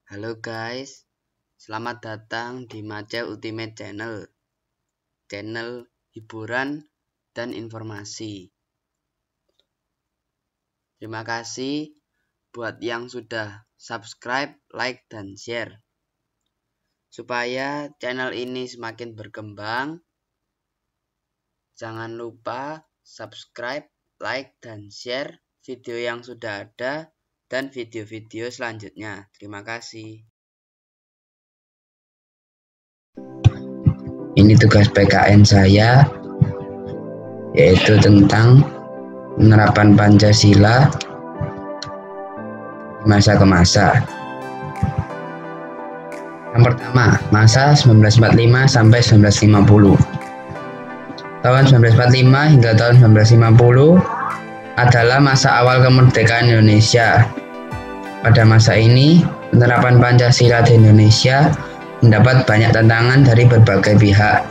Halo guys, selamat datang di Mace Ultimate Channel, channel hiburan dan informasi. Terima kasih buat yang sudah subscribe, like, dan share. Supaya channel ini semakin berkembang, jangan lupa subscribe, like, dan share video yang sudah ada dan video-video selanjutnya. Terima kasih. Ini tugas PKN saya, yaitu tentang penerapan Pancasila masa ke masa. Yang pertama, masa 1945 sampai 1950. Tahun 1945 hingga tahun 1950 adalah masa awal kemerdekaan Indonesia. Pada masa ini, penerapan Pancasila di Indonesia mendapat banyak tantangan dari berbagai pihak.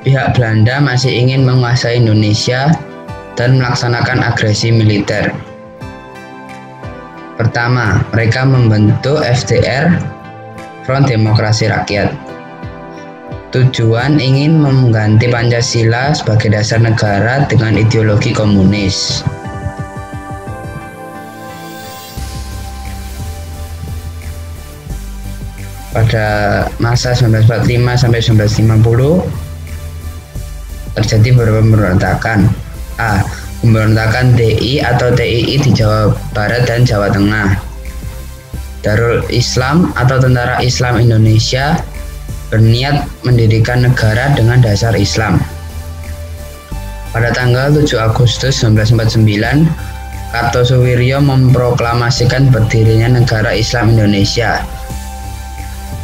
Pihak Belanda masih ingin menguasai Indonesia dan melaksanakan agresi militer. Pertama, mereka membentuk FDR, Front Demokrasi Rakyat. Tujuan ingin mengganti Pancasila sebagai dasar negara dengan ideologi komunis. Pada masa 1945 sampai 1950 terjadi beberapa pemberontakan. A. Pemberontakan DI atau TII di Jawa Barat dan Jawa Tengah. Darul Islam atau Tentara Islam Indonesia berniat mendirikan negara dengan dasar Islam. Pada tanggal 7 Agustus 1949, Kartosuwiryo memproklamasikan berdirinya Negara Islam Indonesia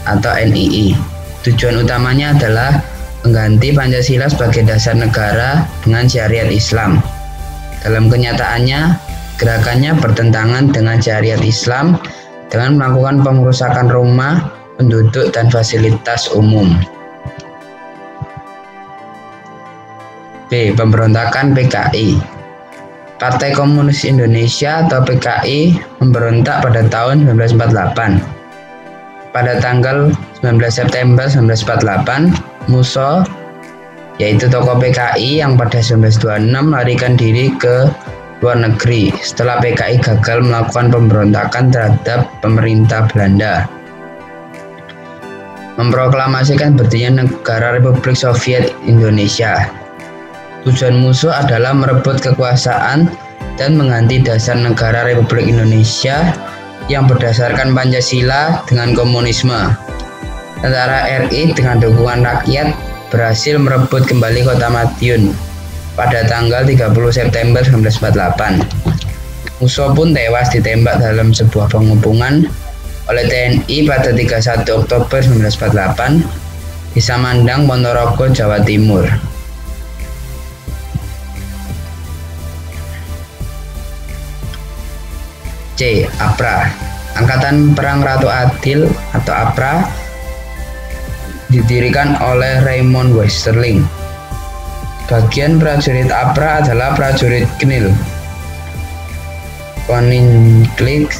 atau NII. Tujuan utamanya adalah mengganti Pancasila sebagai dasar negara dengan syariat Islam. Dalam kenyataannya, gerakannya bertentangan dengan syariat Islam dengan melakukan pengerusakan rumah, penduduk, dan fasilitas umum. B. Pemberontakan PKI. Partai Komunis Indonesia atau PKI memberontak pada tahun 1948. Pada tanggal 19 September 1948, Musso, yaitu tokoh PKI yang pada 1926 melarikan diri ke luar negeri setelah PKI gagal melakukan pemberontakan terhadap pemerintah Belanda. Memproklamasikan berdirinya Negara Republik Soviet Indonesia. Tujuan Musso adalah merebut kekuasaan dan mengganti dasar Negara Republik Indonesia yang berdasarkan Pancasila dengan komunisme. Tentara RI dengan dukungan rakyat berhasil merebut kembali kota Madiun pada tanggal 30 September 1948. Musso pun tewas ditembak dalam sebuah pengepungan oleh TNI pada 31 Oktober 1948 di Samandang, Ponorogo, Jawa Timur. C. APRA. Angkatan Perang Ratu Adil atau APRA didirikan oleh Raymond Westerling. Bagian prajurit APRA adalah prajurit KNIL, Koninklijke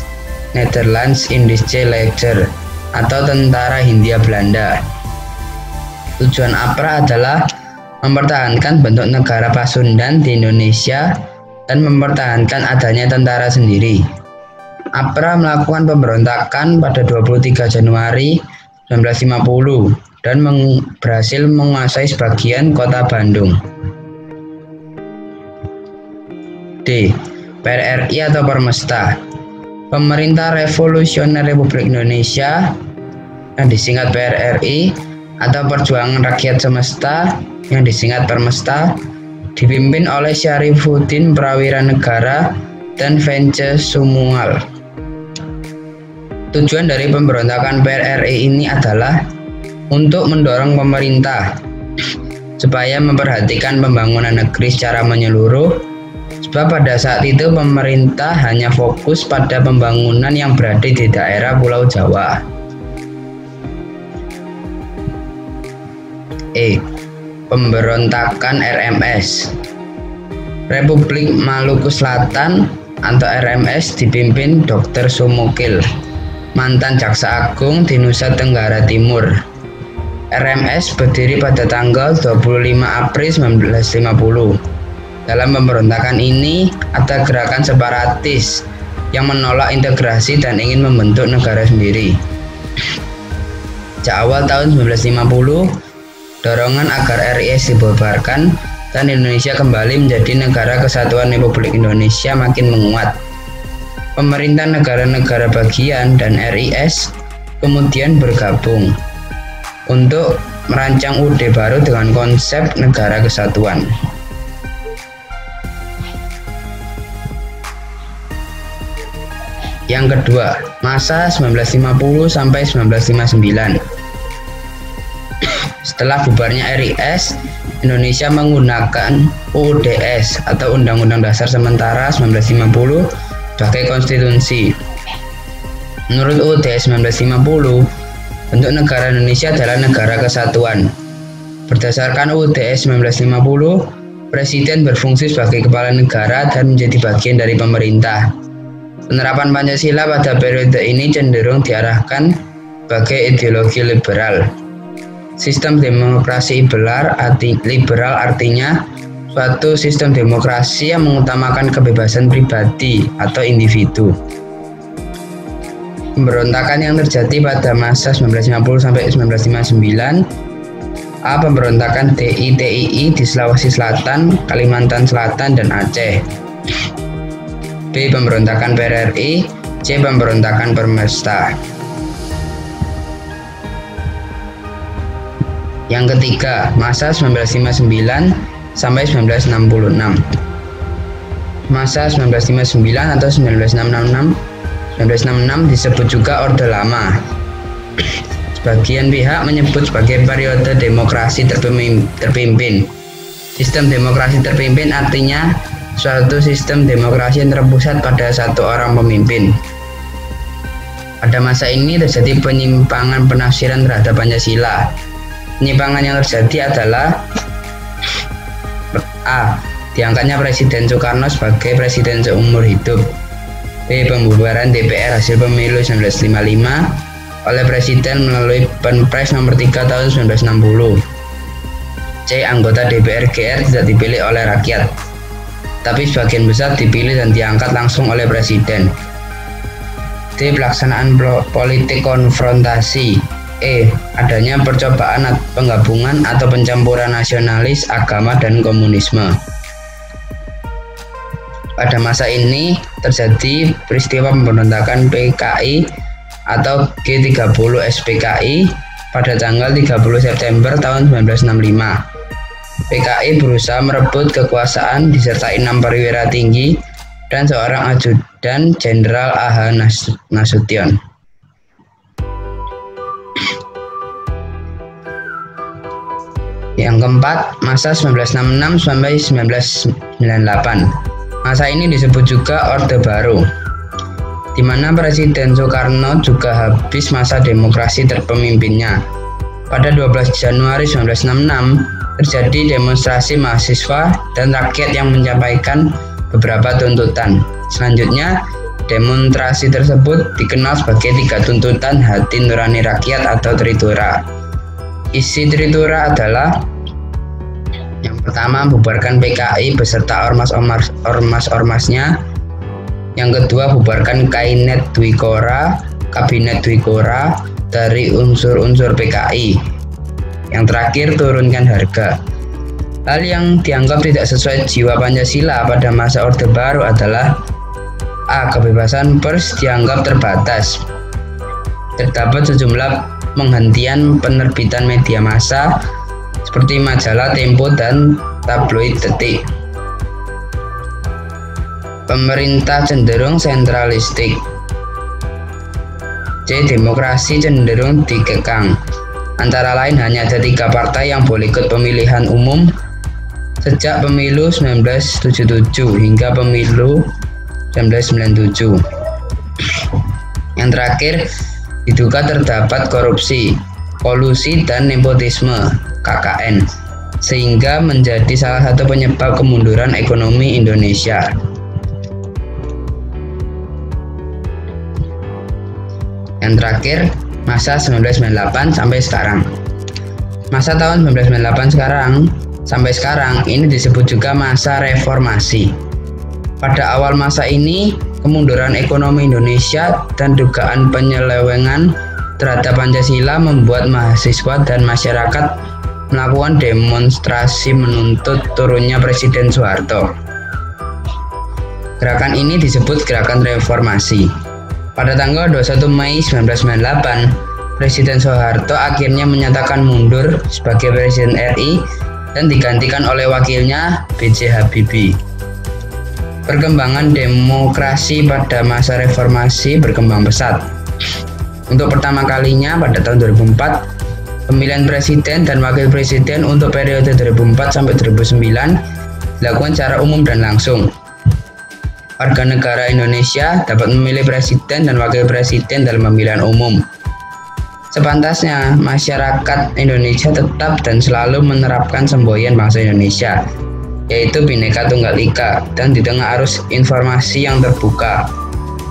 Nederlands Indische Leger atau Tentara Hindia Belanda. Tujuan APRA adalah mempertahankan bentuk negara Pasundan di Indonesia dan mempertahankan adanya tentara sendiri. APRA melakukan pemberontakan pada 23 Januari 1950 dan berhasil menguasai sebagian kota Bandung. D. PRRI atau Permesta. Pemerintah Revolusioner Republik Indonesia yang disingkat PRRI atau Perjuangan Rakyat Semesta yang disingkat Permesta dipimpin oleh Syarifuddin Prawira Negara dan Vence Sumual. Tujuan dari pemberontakan PRRI ini adalah untuk mendorong pemerintah supaya memperhatikan pembangunan negeri secara menyeluruh, sebab pada saat itu pemerintah hanya fokus pada pembangunan yang berada di daerah Pulau Jawa. E. Pemberontakan RMS. Republik Maluku Selatan atau RMS dipimpin Dr. Sumukil mantan Jaksa Agung di Nusa Tenggara Timur. RMS berdiri pada tanggal 25 April 1950. Dalam pemberontakan ini ada gerakan separatis yang menolak integrasi dan ingin membentuk negara sendiri. Sejak awal tahun 1950, dorongan agar RIS dibubarkan dan Indonesia kembali menjadi Negara Kesatuan Republik Indonesia makin menguat. Pemerintah negara-negara bagian dan RIS kemudian bergabung untuk merancang UUD baru dengan konsep negara kesatuan. Yang kedua, masa 1950 sampai 1959. Setelah bubarnya RIS, Indonesia menggunakan UUDS atau Undang-Undang Dasar Sementara 1950 sebagai konstitusi. Menurut UUD 1950, bentuk negara Indonesia adalah negara kesatuan. Berdasarkan UUD 1950, Presiden berfungsi sebagai kepala negara dan menjadi bagian dari pemerintah. Penerapan Pancasila pada periode ini cenderung diarahkan sebagai ideologi liberal. Sistem demokrasi liberal artinya suatu sistem demokrasi yang mengutamakan kebebasan pribadi atau individu. Pemberontakan yang terjadi pada masa 1950 sampai 1959. A. Pemberontakan DITII di Sulawesi Selatan, Kalimantan Selatan, dan Aceh. B. Pemberontakan PRRI. C. Pemberontakan Permesta. Yang ketiga, masa 1959 sampai 1966. Masa 1959 atau 1966 disebut juga Orde Lama. Sebagian pihak menyebut sebagai periode demokrasi terpimpin. Sistem demokrasi terpimpin artinya suatu sistem demokrasi yang terpusat pada satu orang pemimpin. Pada masa ini terjadi penyimpangan penafsiran terhadap Pancasila. Penyimpangan yang terjadi adalah A. Diangkatnya Presiden Soekarno sebagai presiden seumur hidup. B. Pembubaran DPR hasil pemilu 1955 oleh Presiden melalui Perpres nomor 3 tahun 1960. C. Anggota DPR GR tidak dipilih oleh rakyat, tapi sebagian besar dipilih dan diangkat langsung oleh Presiden. D. Pelaksanaan politik konfrontasi. E. Adanya percobaan penggabungan atau pencampuran nasionalis, agama, dan komunisme. Pada masa ini terjadi peristiwa pemberontakan PKI atau G30 SPKI pada tanggal 30 September tahun 1965. PKI berusaha merebut kekuasaan disertai 6 perwira tinggi dan seorang ajudan Jenderal A.H. Nasution. Yang keempat, masa 1966 sampai 1998. Masa ini disebut juga Orde Baru, di mana Presiden Soekarno juga habis masa demokrasi terpemimpinnya. Pada 12 Januari 1966, terjadi demonstrasi mahasiswa dan rakyat yang menyampaikan beberapa tuntutan. Selanjutnya, demonstrasi tersebut dikenal sebagai 3 tuntutan hati nurani rakyat atau Tritura. Isi Tritura adalah: yang pertama, bubarkan PKI beserta ormas-ormasnya. Yang kedua, bubarkan Kabinet Dwikora dari unsur-unsur PKI. Yang terakhir, turunkan harga. Hal yang dianggap tidak sesuai jiwa Pancasila pada masa Orde Baru adalah: A. Kebebasan pers dianggap terbatas. Terdapat sejumlah penghentian penerbitan media massa seperti majalah Tempo dan tabloid Detik. Pemerintah cenderung sentralistik. C. Demokrasi cenderung dikekang. Antara lain hanya ada 3 partai yang boleh ikut pemilihan umum sejak pemilu 1977 hingga pemilu 1997. Yang terakhir, diduga terdapat korupsi, kolusi, dan nepotisme (KKN), sehingga menjadi salah satu penyebab kemunduran ekonomi Indonesia. Yang terakhir, masa 1998 sampai sekarang. Masa tahun 1998 sampai sekarang ini disebut juga masa reformasi. Pada awal masa ini, kemunduran ekonomi Indonesia dan dugaan penyelewengan terhadap Pancasila membuat mahasiswa dan masyarakat melakukan demonstrasi menuntut turunnya Presiden Soeharto. Gerakan ini disebut Gerakan Reformasi. Pada tanggal 21 Mei 1998, Presiden Soeharto akhirnya menyatakan mundur sebagai Presiden RI dan digantikan oleh wakilnya B.J. Habibie. Perkembangan demokrasi pada masa reformasi berkembang pesat. Untuk pertama kalinya pada tahun 2004, pemilihan presiden dan wakil presiden untuk periode 2004 sampai 2009 dilakukan secara umum dan langsung. Warga negara Indonesia dapat memilih presiden dan wakil presiden dalam pemilihan umum. Sepantasnya, masyarakat Indonesia tetap dan selalu menerapkan semboyan bangsa Indonesia, yaitu Bhinneka Tunggal Ika, dan di tengah arus informasi yang terbuka,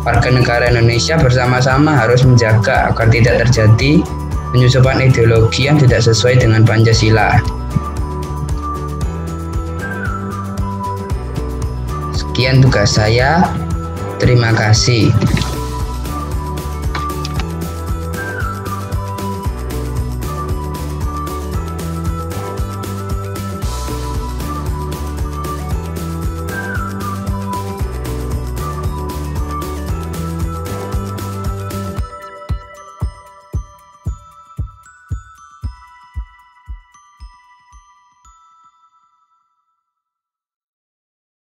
warga negara Indonesia bersama-sama harus menjaga agar tidak terjadi penyusupan ideologi yang tidak sesuai dengan Pancasila. Sekian tugas saya, terima kasih.